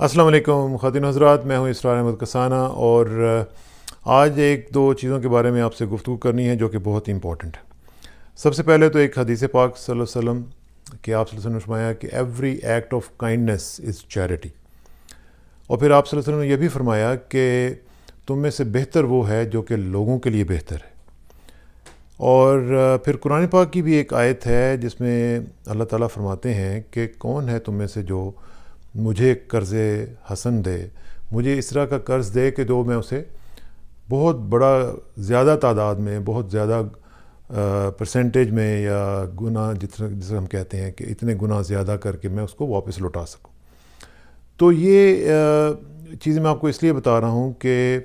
السلام علیکم خواتین حضرات، میں ہوں اسرار احمد کسانہ اور آج ایک دو چیزوں کے بارے میں آپ سے گفتگو کرنی ہے جو کہ بہت ہی امپورٹنٹ ہے۔ سب سے پہلے تو ایک حدیث پاک صلی اللہ علیہ وسلم کہ آپ صلی اللہ علیہ وسلم نے فرمایا کہ every act of kindness is charity, اور پھر آپ صلی اللہ علیہ وسلم نے یہ بھی فرمایا کہ تم میں سے بہتر وہ ہے جو کہ لوگوں کے لیے بہتر ہے۔ اور پھر قرآن پاک کی بھی ایک آیت ہے جس میں اللہ تعالیٰ فرماتے ہیں کہ کون ہے تم میں سے جو مجھے قرض حسن دے، مجھے اس طرح کا قرض دے کہ جو میں اسے بہت بڑا زیادہ تعداد میں، بہت زیادہ پرسنٹیج میں، یا گنا جسے ہم کہتے ہیں کہ اتنے گنا زیادہ کر کے میں اس کو واپس لوٹا سکوں۔ تو یہ چیزیں میں آپ کو اس لیے بتا رہا ہوں کہ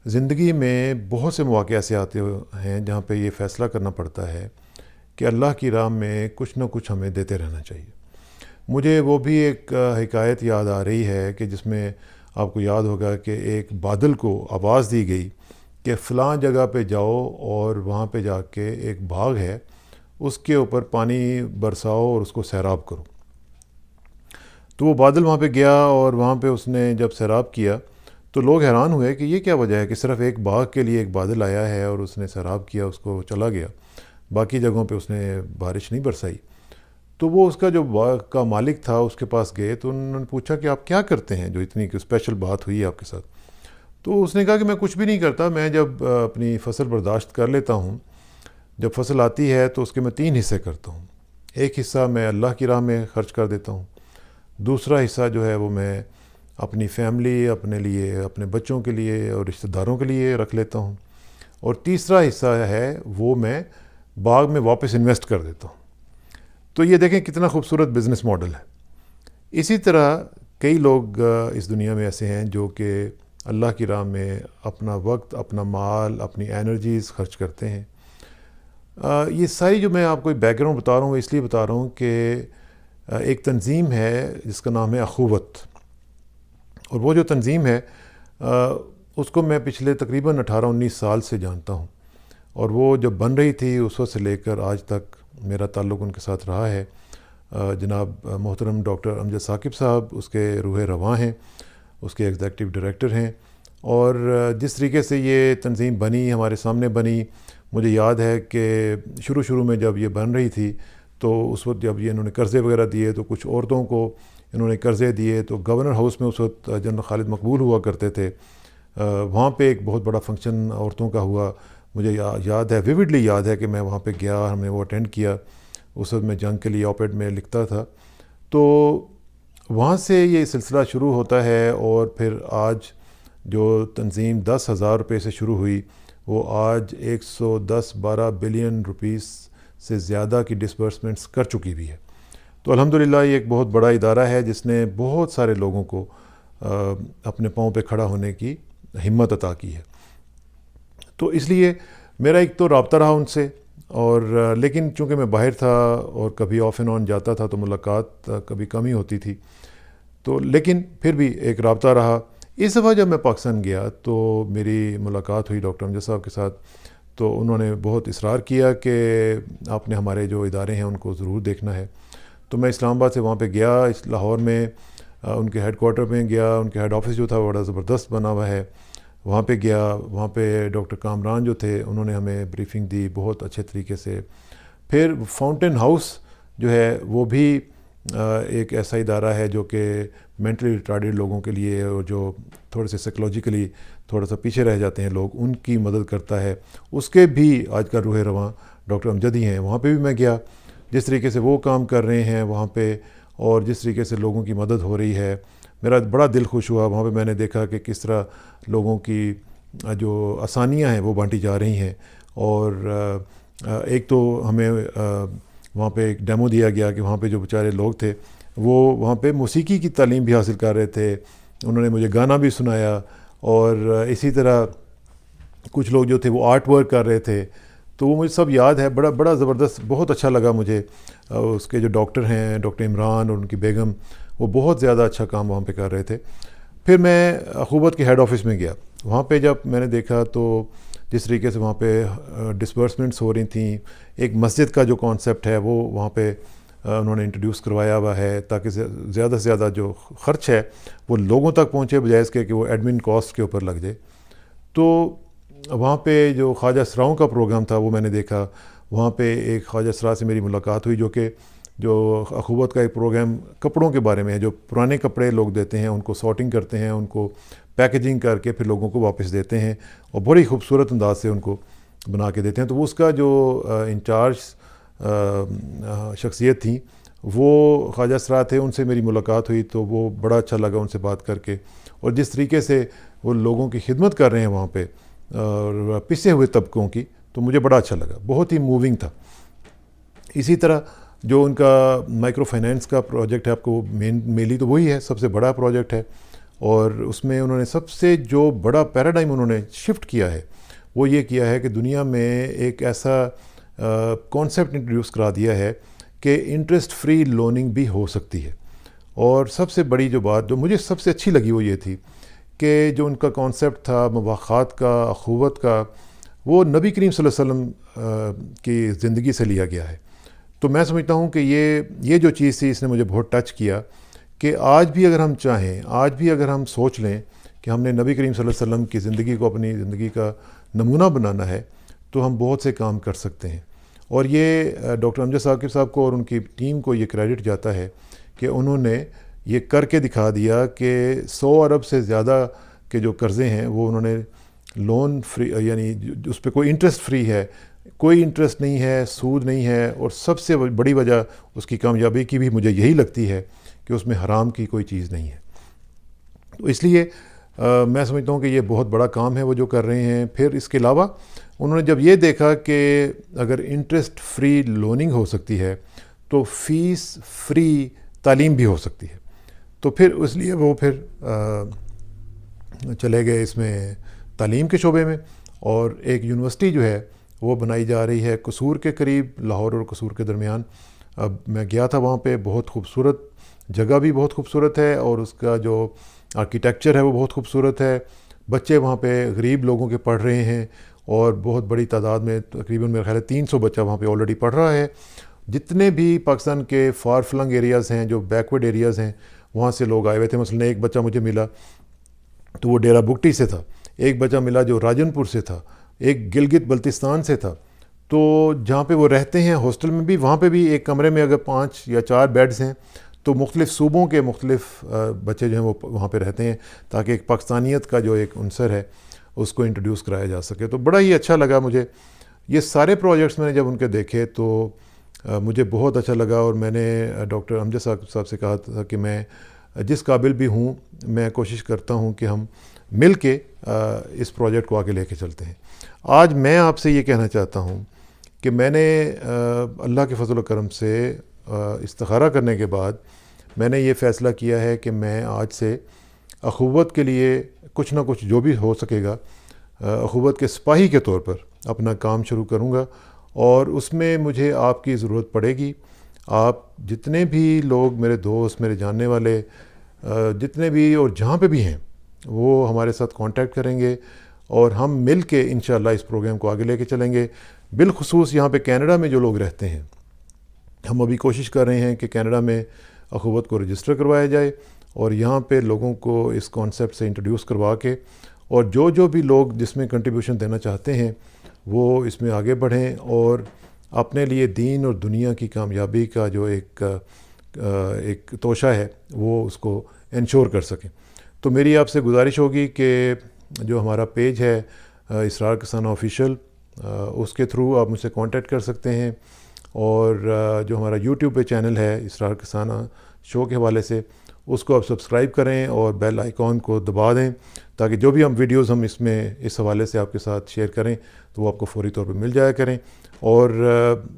زندگی میں بہت سے مواقع ایسے آتے ہیں جہاں پہ یہ فیصلہ کرنا پڑتا ہے کہ اللہ کی راہ میں کچھ نہ کچھ ہمیں دیتے رہنا چاہیے۔ مجھے وہ بھی ایک حکایت یاد آ رہی ہے کہ جس میں آپ کو یاد ہوگا کہ ایک بادل کو آواز دی گئی کہ فلاں جگہ پہ جاؤ اور وہاں پہ جا کے ایک باغ ہے، اس کے اوپر پانی برساؤ اور اس کو سیراب کرو۔ تو وہ بادل وہاں پہ گیا اور وہاں پہ اس نے جب سیراب کیا تو لوگ حیران ہوئے کہ یہ کیا وجہ ہے کہ صرف ایک باغ کے لیے ایک بادل آیا ہے اور اس نے سیراب کیا، اس کو چلا گیا، باقی جگہوں پہ اس نے بارش نہیں برسائی۔ تو وہ اس کا جو باغ کا مالک تھا اس کے پاس گئے تو انہوں نے پوچھا کہ آپ کیا کرتے ہیں جو اتنی اسپیشل بات ہوئی ہے آپ کے ساتھ؟ تو اس نے کہا کہ میں کچھ بھی نہیں کرتا، میں جب اپنی فصل برداشت کر لیتا ہوں، جب فصل آتی ہے تو اس کے میں 3 حصے کرتا ہوں۔ ایک حصہ میں اللہ کی راہ میں خرچ کر دیتا ہوں، دوسرا حصہ جو ہے وہ میں اپنی فیملی، اپنے لیے، اپنے بچوں کے لیے اور رشتہ داروں کے لیے رکھ لیتا ہوں، اور تیسرا حصہ ہے وہ میں باغ میں واپس انویسٹ کر دیتا ہوں۔ تو یہ دیکھیں کتنا خوبصورت بزنس ماڈل ہے۔ اسی طرح کئی لوگ اس دنیا میں ایسے ہیں جو کہ اللہ کی راہ میں اپنا وقت، اپنا مال، اپنی انرجیز خرچ کرتے ہیں۔ یہ ساری جو میں آپ کو بیک گراؤنڈ بتا رہا ہوں اس لیے بتا رہا ہوں کہ ایک تنظیم ہے جس کا نام ہے اخوت، اور وہ جو تنظیم ہے اس کو میں پچھلے تقریباً 18-19 سال سے جانتا ہوں، اور وہ جب بن رہی تھی اس وقت سے لے کر آج تک میرا تعلق ان کے ساتھ رہا ہے۔ جناب محترم ڈاکٹر امجد ثاقب صاحب اس کے روح رواں ہیں، اس کے ایگزیکٹو ڈائریکٹر ہیں، اور جس طریقے سے یہ تنظیم بنی، ہمارے سامنے بنی، مجھے یاد ہے کہ شروع میں جب یہ بن رہی تھی تو اس وقت جب یہ انہوں نے قرضے وغیرہ دیے تو کچھ عورتوں کو انہوں نے قرضے دیے، تو گورنر ہاؤس میں اس وقت جنرل خالد مقبول ہوا کرتے تھے، وہاں پہ ایک بہت بڑا فنکشن عورتوں کا ہوا۔ مجھے یاد ہے، ویوڈلی یاد ہے کہ میں وہاں پہ گیا، ہم نے وہ اٹینڈ کیا۔ اس وقت میں جنگ کے لیے آپریٹ میں لکھتا تھا، تو وہاں سے یہ سلسلہ شروع ہوتا ہے، اور پھر آج جو تنظیم 10,000 روپے سے شروع ہوئی وہ آج 110-12 بلین روپیز سے زیادہ کی ڈسبرسمنٹس کر چکی بھی ہے۔ تو الحمدللہ یہ ایک بہت بڑا ادارہ ہے جس نے بہت سارے لوگوں کو اپنے پاؤں پہ کھڑا ہونے کی ہمت عطا کی ہے۔ تو اس لیے میرا ایک تو رابطہ رہا ان سے، اور لیکن چونکہ میں باہر تھا اور کبھی آف اینڈ آن جاتا تھا تو ملاقات کبھی کم ہی ہوتی تھی، تو لیکن پھر بھی ایک رابطہ رہا۔ اس دفعہ جب میں پاکستان گیا تو میری ملاقات ہوئی ڈاکٹر امجد صاحب کے ساتھ، تو انہوں نے بہت اصرار کیا کہ آپ نے ہمارے جو ادارے ہیں ان کو ضرور دیکھنا ہے۔ تو میں اسلام آباد سے وہاں پہ گیا، اس لاہور میں ان کے ہیڈ کوارٹر میں گیا، ان کے ہیڈ آفس جو تھا وہ بڑا زبردست بنا ہوا ہے، وہاں پہ گیا۔ وہاں پہ ڈاکٹر کامران جو تھے انہوں نے ہمیں بریفنگ دی بہت اچھے طریقے سے۔ پھر فاؤنٹین ہاؤس جو ہے وہ بھی ایک ایسا ادارہ ہے جو کہ مینٹلی ریٹارڈیڈ لوگوں کے لیے، اور جو تھوڑے سے سائیکولوجیکلی تھوڑا سا پیچھے رہ جاتے ہیں لوگ، ان کی مدد کرتا ہے۔ اس کے بھی آج کا روح رواں ڈاکٹر امجد ہی ہیں۔ وہاں پہ بھی میں گیا، جس طریقے سے وہ کام کر رہے ہیں وہاں پہ، اور جس طریقے سے لوگوں کی مدد ہو رہی ہے، میرا بڑا دل خوش ہوا۔ وہاں پہ میں نے دیکھا کہ کس طرح لوگوں کی جو آسانیاں ہیں وہ بانٹی جا رہی ہیں، اور ایک تو ہمیں وہاں پہ ایک ڈیمو دیا گیا کہ وہاں پہ جو بیچارے لوگ تھے وہ وہاں پہ موسیقی کی تعلیم بھی حاصل کر رہے تھے، انہوں نے مجھے گانا بھی سنایا، اور اسی طرح کچھ لوگ جو تھے وہ آرٹ ورک کر رہے تھے۔ تو وہ مجھے سب یاد ہے، بڑا زبردست، بہت اچھا لگا مجھے۔ اس کے جو ڈاکٹر ہیں ڈاکٹر عمران اور ان کی بیگم، وہ بہت زیادہ اچھا کام وہاں پہ کر رہے تھے۔ پھر میں اخوت کے ہیڈ آفس میں گیا، وہاں پہ جب میں نے دیکھا تو جس طریقے سے وہاں پہ ڈسبرسمنٹس ہو رہی تھیں، ایک مسجد کا جو کانسیپٹ ہے وہ وہاں پہ انہوں نے انٹروڈیوس کروایا ہوا ہے تاکہ زیادہ سے زیادہ جو خرچ ہے وہ لوگوں تک پہنچے بجائے اس کے کہ وہ ایڈمن کاسٹ کے اوپر لگ جائے. تو وہاں پہ جو خواجہ اسراؤں کا پروگرام تھا وہ میں نے دیکھا. وہاں پہ ایک خواجہ اسرا سے میری ملاقات ہوئی جو اخوت کا ایک پروگرام کپڑوں کے بارے میں ہے. جو پرانے کپڑے لوگ دیتے ہیں ان کو سارٹنگ کرتے ہیں, ان کو پیکیجنگ کر کے پھر لوگوں کو واپس دیتے ہیں اور بڑی خوبصورت انداز سے ان کو بنا کے دیتے ہیں. تو وہ اس کا جو انچارج شخصیت تھیں وہ خواجہ اسرا تھے. ان سے میری ملاقات ہوئی تو وہ بڑا اچھا لگا ان سے بات کر کے, اور جس طریقے سے وہ لوگوں کی خدمت کر رہے ہیں وہاں پہ اور پسے ہوئے طبقوں کی, تو مجھے بڑا اچھا لگا, بہت ہی موونگ تھا. اسی طرح جو ان کا مائکرو فائنینس کا پروجیکٹ ہے, آپ کو مینلی تو وہی ہے, سب سے بڑا پروجیکٹ ہے, اور اس میں انہوں نے سب سے جو بڑا پیراڈائم انہوں نے شفٹ کیا ہے وہ یہ کیا ہے کہ دنیا میں ایک ایسا کانسیپٹ انٹروڈیوس کرا دیا ہے کہ انٹرسٹ فری لوننگ بھی ہو سکتی ہے. اور سب سے بڑی جو بات جو مجھے سب سے اچھی لگی وہ یہ تھی کہ جو ان کا کانسیپٹ تھا مواخات کا, اخوت کا, وہ نبی کریم صلی اللہ علیہ وسلم کی زندگی سے لیا گیا ہے. تو میں سمجھتا ہوں کہ یہ جو چیز تھی اس نے مجھے بہت ٹچ کیا کہ آج بھی اگر ہم چاہیں, آج بھی اگر ہم سوچ لیں کہ ہم نے نبی کریم صلی اللہ علیہ وسلم کی زندگی کو اپنی زندگی کا نمونہ بنانا ہے تو ہم بہت سے کام کر سکتے ہیں. اور یہ ڈاکٹر امجد ثاقب صاحب کو اور ان کی ٹیم کو یہ کریڈٹ جاتا ہے کہ انہوں نے یہ کر کے دکھا دیا کہ 100 ارب سے زیادہ کے جو قرضے ہیں وہ انہوں نے لون فری, یعنی اس پہ کوئی انٹرسٹ فری ہے, کوئی انٹرسٹ نہیں ہے, سود نہیں ہے, اور سب سے بڑی وجہ اس کی کامیابی کی بھی مجھے یہی لگتی ہے کہ اس میں حرام کی کوئی چیز نہیں ہے. تو اس لیے میں سمجھتا ہوں کہ یہ بہت بڑا کام ہے وہ جو کر رہے ہیں. پھر اس کے علاوہ انہوں نے جب یہ دیکھا کہ اگر انٹرسٹ فری لوننگ ہو سکتی ہے تو فیس فری تعلیم بھی ہو سکتی ہے, تو پھر اس لیے وہ پھر چلے گئے اس میں تعلیم کے شعبے میں. اور ایک یونیورسٹی جو ہے وہ بنائی جا رہی ہے قصور کے قریب, لاہور اور قصور کے درمیان. اب میں گیا تھا وہاں پہ, بہت خوبصورت جگہ بھی بہت خوبصورت ہے, اور اس کا جو آرکیٹیکچر ہے وہ بہت خوبصورت ہے. بچے وہاں پہ غریب لوگوں کے پڑھ رہے ہیں, اور بہت بڑی تعداد میں تقریباً میرا خیال ہے 300 بچہ وہاں پہ آلریڈی پڑھ رہا ہے. جتنے بھی پاکستان کے فار فلنگ ایریاز ہیں, جو بیکورڈ ایریاز ہیں, وہاں سے لوگ آئے ہوئے تھے. مثلاً ایک بچہ مجھے ملا تو وہ ڈیرہ بگٹی سے تھا, ایک بچہ ملا جو راجن پور سے تھا, ایک گلگت بلتستان سے تھا. تو جہاں پہ وہ رہتے ہیں ہاسٹل میں بھی, وہاں پہ بھی ایک کمرے میں اگر 5 یا 4 بیڈز ہیں تو مختلف صوبوں کے مختلف بچے جو ہیں وہ وہاں پہ رہتے ہیں, تاکہ ایک پاکستانیت کا جو ایک عنصر ہے اس کو انٹروڈیوس کرایا جا سکے. تو بڑا ہی اچھا لگا مجھے یہ سارے پروجیکٹس. میں نے جب ان کے دیکھے تو مجھے بہت اچھا لگا, اور میں نے ڈاکٹر امجد صاحب سے کہا تھا کہ میں جس قابل بھی ہوں میں کوشش کرتا ہوں کہ ہم مل کے اس پروجیکٹ کو آگے لے کے چلتے ہیں. آج میں آپ سے یہ کہنا چاہتا ہوں کہ میں نے اللہ کے فضل و کرم سے استخارہ کرنے کے بعد میں نے یہ فیصلہ کیا ہے کہ میں آج سے اخوت کے لیے کچھ نہ کچھ جو بھی ہو سکے گا اخوت کے سپاہی کے طور پر اپنا کام شروع کروں گا. اور اس میں مجھے آپ کی ضرورت پڑے گی. آپ جتنے بھی لوگ میرے دوست, میرے جاننے والے جتنے بھی اور جہاں پہ بھی ہیں وہ ہمارے ساتھ کانٹیکٹ کریں گے, اور ہم مل کے انشاءاللہ اس پروگرام کو آگے لے کے چلیں گے. بالخصوص یہاں پہ کینیڈا میں جو لوگ رہتے ہیں, ہم ابھی کوشش کر رہے ہیں کہ کینیڈا میں اخوت کو رجسٹر کروایا جائے, اور یہاں پہ لوگوں کو اس کانسیپٹ سے انٹروڈیوس کروا کے, اور جو بھی لوگ جس میں کنٹریبیوشن دینا چاہتے ہیں وہ اس میں آگے بڑھیں اور اپنے لیے دین اور دنیا کی کامیابی کا جو ایک توشہ ہے وہ اس کو انشور کر سکیں. تو میری آپ سے گزارش ہوگی کہ جو ہمارا پیج ہے اسرار کسانہ آفیشیل, اس کے تھرو آپ مجھ سے کانٹیکٹ کر سکتے ہیں, اور جو ہمارا یوٹیوب پہ چینل ہے اسرار کسانہ شو کے حوالے سے اس کو آپ سبسکرائب کریں اور بیل آئیکن کو دبا دیں, تاکہ جو بھی ہم ویڈیوز ہم اس حوالے سے آپ کے ساتھ شیئر کریں تو وہ آپ کو فوری طور پہ مل جایا کریں. اور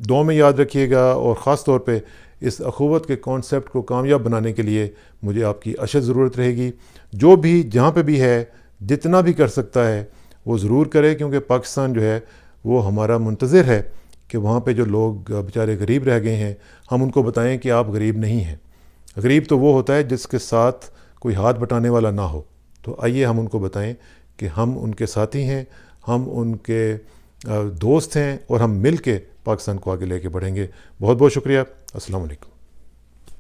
دعا میں یاد رکھیے گا, اور خاص طور پہ اس اخوت کے کانسیپٹ کو کامیاب بنانے کے لیے مجھے آپ کی اشد ضرورت رہے گی. جو بھی جہاں پہ بھی ہے جتنا بھی کر سکتا ہے وہ ضرور کرے, کیونکہ پاکستان جو ہے وہ ہمارا منتظر ہے کہ وہاں پہ جو لوگ بیچارے غریب رہ گئے ہیں ہم ان کو بتائیں کہ آپ غریب نہیں ہیں. غریب تو وہ ہوتا ہے جس کے ساتھ کوئی ہاتھ بٹانے والا نہ ہو. تو آئیے ہم ان کو بتائیں کہ ہم ان کے ساتھی ہیں, ہم ان کے دوست ہیں, اور ہم مل کے پاکستان کو آگے لے کے بڑھیں گے. بہت بہت شکریہ. السلام علیکم.